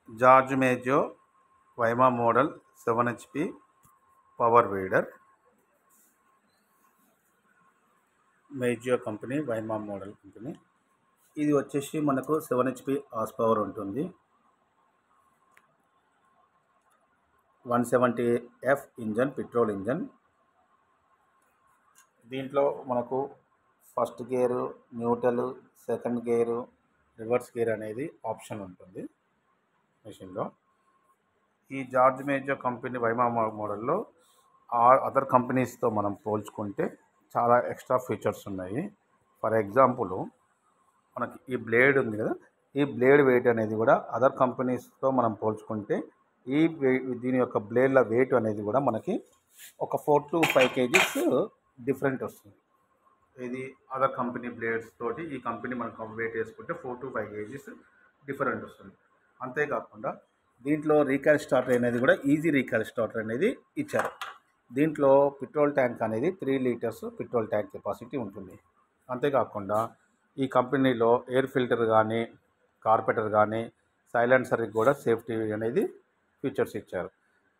George మేజో వైమా model 7 HP power weeder. మేజో కంపెనీ, వైమా మోడల్ కంపెనీ. ఇది వచ్చేసి మనకు 7 HP హార్స్ పవర్ ఉంటుంది. 170F engine, petrol engine. దీంట్లో మనకు first gear, neutral, second gear, reverse gear అనేది ఆప్షన్ ఉంటుంది మెషిన్లో. ఈ జార్జ్ మేజో కంపెనీ వైమా మోడల్లో అదర్ కంపెనీస్తో మనం పోల్చుకుంటే చాలా ఎక్స్ట్రా ఫీచర్స్ ఉన్నాయి. ఫర్ ఎగ్జాంపుల్ మనకి ఈ బ్లేడ్ ఉంది కదా, ఈ బ్లేడ్ వెయిట్ అనేది కూడా అదర్ కంపెనీస్తో మనం పోల్చుకుంటే దీని యొక్క బ్లేడ్ల వెయిట్ అనేది కూడా మనకి ఒక 4 to 5 kgs డిఫరెంట్ వస్తుంది. ఇది అదర్ కంపెనీ బ్లేడ్స్ తోటి ఈ కంపెనీ మనకు వెయిట్ వేసుకుంటే 4 to 5 kgs డిఫరెంట్ వస్తుంది. అంతేకాకుండా దీంట్లో రీకాల్ స్టార్టర్ అనేది కూడా ఈజీ రీకాల్ స్టార్టర్ అనేది ఇచ్చారు. దీంట్లో పెట్రోల్ ట్యాంక్ అనేది 3 లీటర్స్ పెట్రోల్ ట్యాంక్ కెపాసిటీ ఉంటుంది. అంతేకాకుండా ఈ కంపెనీలో ఎయిర్ ఫిల్టర్ కానీ, కార్పెటర్ కానీ, సైలెన్సర్కి కూడా సేఫ్టీ అనేది ఫీచర్స్ ఇచ్చారు.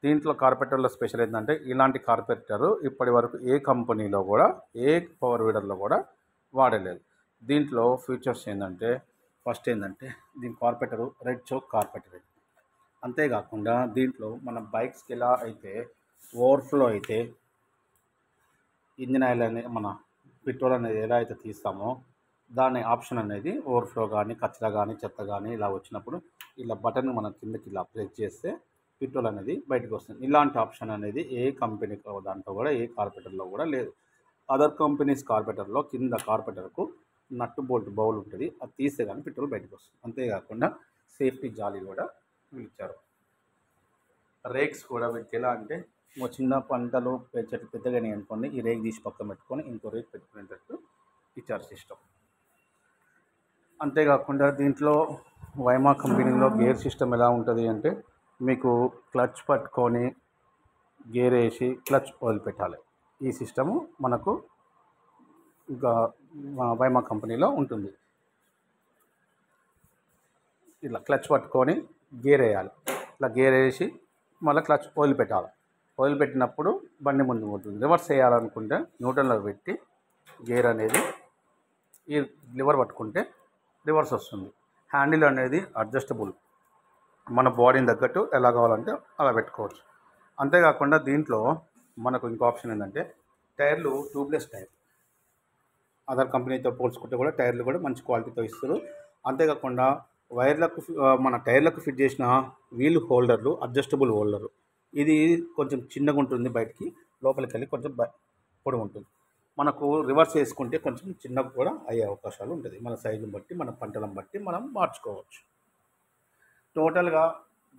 దీంట్లో కార్పెటర్లో స్పెషల్ ఏంటంటే ఇలాంటి కార్పెటర్ ఇప్పటి వరకు ఏ కంపెనీలో కూడా, ఏ పవర్ వీడర్లో కూడా వాడలేదు. దీంట్లో ఫీచర్స్ ఏంటంటే ఫస్ట్ ఏంటంటే దీని కార్పెటరు రెడ్ చోక్ కార్పెటర్. అంతేకాకుండా దీంట్లో మన బైక్స్కి ఎలా అయితే ఓవర్ఫ్లో అయితే ఇంజిన్ ఆయిల్ అనేది మన పెట్రోల్ అనేది ఎలా అయితే తీస్తామో దాని ఆప్షన్ అనేది ఓవర్ఫ్లో కానీ, కచరా కానీ, చెత్త కానీ ఇలా వచ్చినప్పుడు ఇలా బటన్ మన కిందకి ఇలా ప్రెస్ చేస్తే పెట్రోల్ అనేది బయటకు వస్తుంది. ఇలాంటి ఆప్షన్ అనేది ఏ కంపెనీ దాంట్లో కూడా, ఏ కార్పెటర్లో కూడా లేదు. అదర్ కంపెనీస్ కార్పెటర్లో కింద కార్పెటర్కు నట్టు బోల్ట్ బౌల్ ఉంటుంది, అది తీస్తే కానీ పెట్రోల్ బయటకు వస్తుంది. అంతేకాకుండా సేఫ్టీ జాలీ కూడా ఇచ్చారు. రేక్స్ కూడా వీటికి ఎలా అంటే చిన్న పంటలు చెట్టు పెద్దగానే అనుకోండి, ఈ రేక్ తీసి పక్కన పెట్టుకొని ఇంకో రేక్ పెట్టుకునేటట్టు ఇచ్చారు సిస్టమ్. అంతేకాకుండా దీంట్లో వైమా కంపెనీలో గేర్ సిస్టమ్ ఎలా ఉంటుంది అంటే మీకు క్లచ్ పట్టుకొని గేర్ వేసి క్లచ్ వదిలిపెట్టాలి. ఈ సిస్టము మనకు ఇంకా వైమా కంపెనీలో ఉంటుంది. ఇలా క్లచ్ పట్టుకొని గేర్ వేయాలి, ఇట్లా గేర్ వేసి మళ్ళీ క్లచ్ వదిలిపెట్టాలి. వదిలిపెట్టినప్పుడు బండి ముందుకు ఉంటుంది. రివర్స్ చేయాలనుకుంటే న్యూట్రల్లో పెట్టి గేర్ అనేది ఈ లివర్ పట్టుకుంటే రివర్స్ వస్తుంది. హ్యాండిల్ అనేది అడ్జస్టబుల్, మన బాడీని తగ్గట్టు ఎలా కావాలంటే అలా పెట్టుకోవచ్చు. అంతేకాకుండా దీంట్లో మనకు ఇంకో ఆప్షన్ ఏంటంటే టైర్లు ట్యూబ్లెస్ టైర్. అదర్ కంపెనీతో పోల్చుకుంటే కూడా టైర్లు కూడా మంచి క్వాలిటీతో ఇస్తారు. అంతేకాకుండా వైర్లకు మన టైర్లకు ఫిట్ చేసిన వీల్ హోల్డర్లు అడ్జస్టబుల్ హోల్డరు. ఇది కొంచెం చిన్నగా ఉంటుంది, బయటికి లోపలికి వెళ్ళి కొంచెం పొడవు ఉంటుంది. మనకు రివర్స్ వేసుకుంటే కొంచెం చిన్నగా కూడా అయ్యే అవకాశాలు ఉంటుంది. మన సైజుని బట్టి, మన పంటలను బట్టి మనం మార్చుకోవచ్చు. టోటల్గా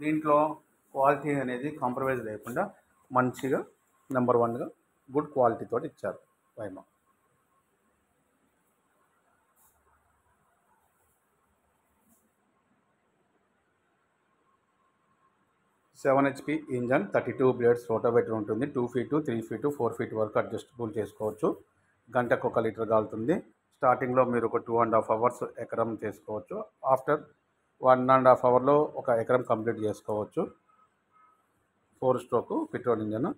దీంట్లో క్వాలిటీ అనేది కాంప్రమైజ్ లేకుండా మంచిగా నెంబర్ 1గా గుడ్ క్వాలిటీతో ఇచ్చారు వైమా. 7 HP ఇంజన్, 32 బ్లేడ్స్ రోటోవేటర్ ఉంటుంది. 2 feet, 3 feet, 4 feet వరకు అడ్జస్టబుల్ చేసుకోవచ్చు. గంటకు 1 లీటర్ కాలుతుంది. స్టార్టింగ్లో మీరు ఒక 2.5 hours ఎకరం చేసుకోవచ్చు. ఆఫ్టర్ 1.5 hourలో ఒక ఎకరం కంప్లీట్ చేసుకోవచ్చు. 4 stroke పెట్రోల్ ఇంజన్.